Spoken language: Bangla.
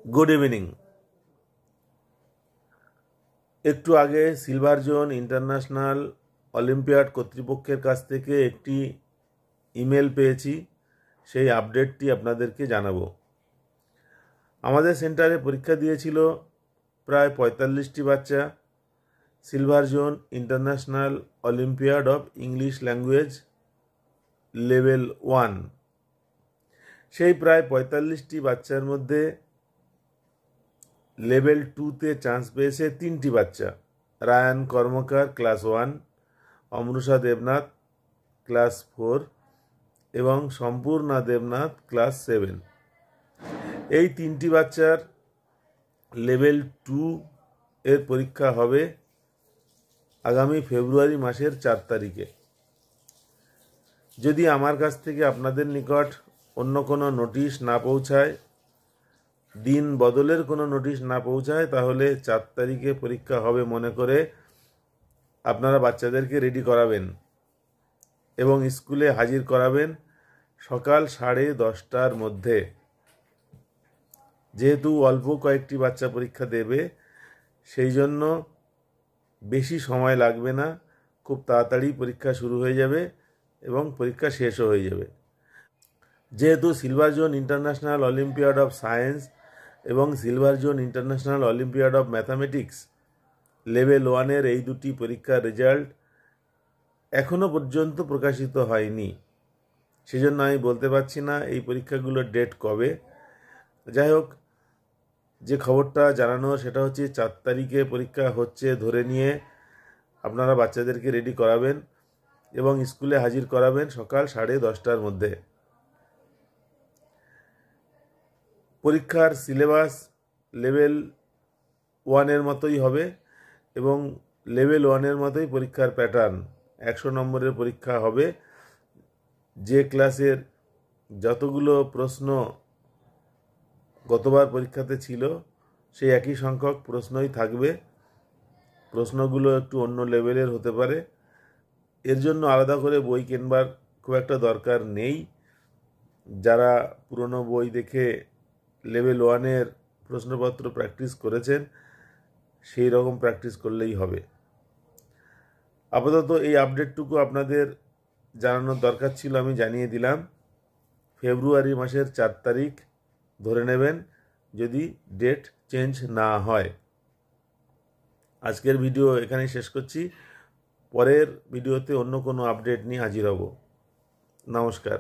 Good evening. একটু আগে সিলভার জোন ইন্টারন্যাশনাল অলিম্পিয়াড কর্তৃপক্ষের কাছ থেকে একটি ইমেল পেয়েছি, সেই আপডেটটি আপনাদেরকে জানাবো। আমাদের সেন্টারে পরীক্ষা দিয়েছিল প্রায় ৪৫টি বাচ্চা silver zone international olympiad of English language level 1। সেই প্রায় ৪৫টি বাচ্চার মধ্যে লেভেল 2তে চান্স পেয়েছে 3টি বাচ্চা। রায়ান কর্মকার ক্লাস 1, অমরুষা দেবনাথ ক্লাস 4 এবং সম্পূর্ণা দেবনাথ ক্লাস 7। এই 3টি বাচ্চার লেভেল 2 এর পরীক্ষা হবে আগামী ফেব্রুয়ারি মাসের 4 তারিখে। যদি আমার কাছ থেকে আপনাদের নিকট অন্য কোনো নোটিশ না পৌঁছায়, দিন বদলের কোনো নোটিশ না পৌঁছায়, তাহলে 4 তারিখে পরীক্ষা হবে মনে করে আপনারা বাচ্চাদেরকে রেডি করাবেন এবং স্কুলে হাজির করাবেন সকাল 10:30টার মধ্যে। যেহেতু অল্প কয়েকটি বাচ্চা পরীক্ষা দেবে, সেই জন্য বেশি সময় লাগবে না, খুব তাড়াতাড়ি পরীক্ষা শুরু হয়ে যাবে এবং পরীক্ষা শেষও হয়ে যাবে। যেহেতু silver zone international olympiad of science এবং silver zone international olympiad of mathematics level 1-এর এই দুটি পরীক্ষার রেজাল্ট এখনও পর্যন্ত প্রকাশিত হয়নি, সেজন্য আমি বলতে পারছি না এই পরীক্ষাগুলোর ডেট কবে। যাই হোক, যে খবরটা জানানো সেটা হচ্ছে 4 তারিখে পরীক্ষা হচ্ছে ধরে নিয়ে আপনারা বাচ্চাদেরকে রেডি করাবেন এবং স্কুলে হাজির করাবেন সকাল 10:30টার মধ্যে। পরীক্ষার সিলেবাস লেভেল 1-এর মতোই হবে এবং লেভেল 1-এর মতোই পরীক্ষার প্যাটার্ন। 100 নম্বরের পরীক্ষা হবে। যে ক্লাসের যতগুলো প্রশ্ন গতবার পরীক্ষাতে ছিল সেই একই সংখ্যক প্রশ্নই থাকবে। প্রশ্নগুলো একটু অন্য লেভেলের হতে পারে, এর জন্য আলাদা করে বই কেনবার খুব একটা দরকার নেই। যারা পুরনো বই দেখে লেভেল 1-এর প্রশ্নপত্র প্র্যাকটিস করেছেন, সেই রকম প্র্যাকটিস করলেই হবে। আপাতত এই আপডেটটুকু আপনাদের জানানোর দরকার ছিল, আমি জানিয়ে দিলাম। ফেব্রুয়ারি মাসের 4 তারিখ ধরে নেবেন, যদি ডেট চেঞ্জ না হয়। আজকের ভিডিও এখানেই শেষ করছি। পরের ভিডিওতে অন্য কোনো আপডেট নিয়ে হাজির হব। নমস্কার।